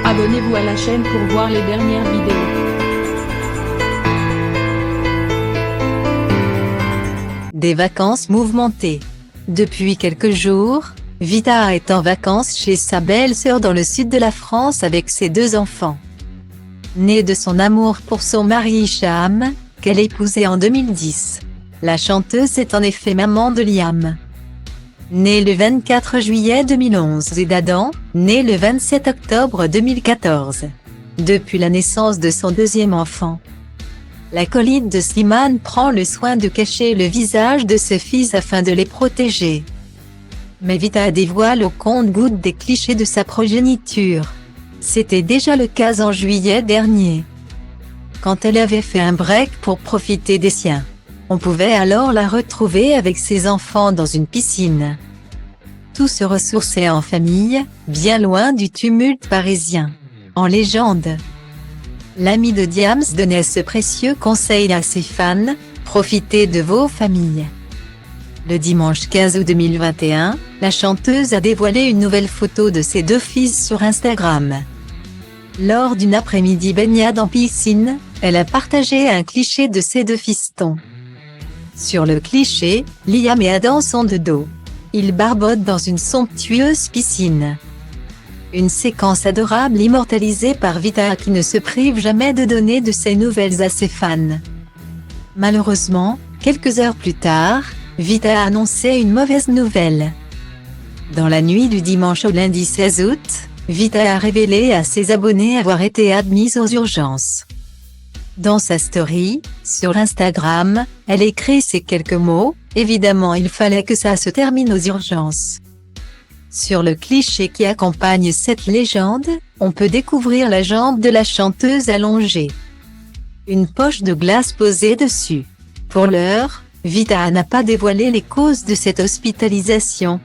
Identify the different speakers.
Speaker 1: Abonnez-vous à la chaîne pour voir les dernières vidéos.
Speaker 2: Des vacances mouvementées. Depuis quelques jours, Vita est en vacances chez sa belle-sœur dans le sud de la France avec ses 2 enfants. Née de son amour pour son mari Hicham, qu'elle épousait en 2010. La chanteuse est en effet maman de Liam, né le 24 juillet 2011, et d'Adam, né le 27 octobre 2014. Depuis la naissance de son 2e enfant, l'acolyte de Slimane prend le soin de cacher le visage de ses fils afin de les protéger. Mais Vita dévoile au compte-gouttes des clichés de sa progéniture. C'était déjà le cas en juillet dernier, quand elle avait fait un break pour profiter des siens. On pouvait alors la retrouver avec ses enfants dans une piscine. Tout se ressourçait en famille, bien loin du tumulte parisien. En légende, l'ami de Diams donnait ce précieux conseil à ses fans: profitez de vos familles. Le dimanche 15 août 2021, la chanteuse a dévoilé une nouvelle photo de ses 2 fils sur Instagram. Lors d'une après-midi baignade en piscine, elle a partagé un cliché de ses 2 fistons. Sur le cliché, Liam et Adam sont de dos. Ils barbotent dans une somptueuse piscine. Une séquence adorable immortalisée par Vita qui ne se prive jamais de donner de ses nouvelles à ses fans. Malheureusement, quelques heures plus tard, Vita a annoncé une mauvaise nouvelle. Dans la nuit du dimanche au lundi 16 août, Vita a révélé à ses abonnés avoir été admise aux urgences. Dans sa story, sur Instagram, elle écrit ces quelques mots: « Évidemment, il fallait que ça se termine aux urgences ». Sur le cliché qui accompagne cette légende, on peut découvrir la jambe de la chanteuse allongée, une poche de glace posée dessus. Pour l'heure, Vita n'a pas dévoilé les causes de cette hospitalisation.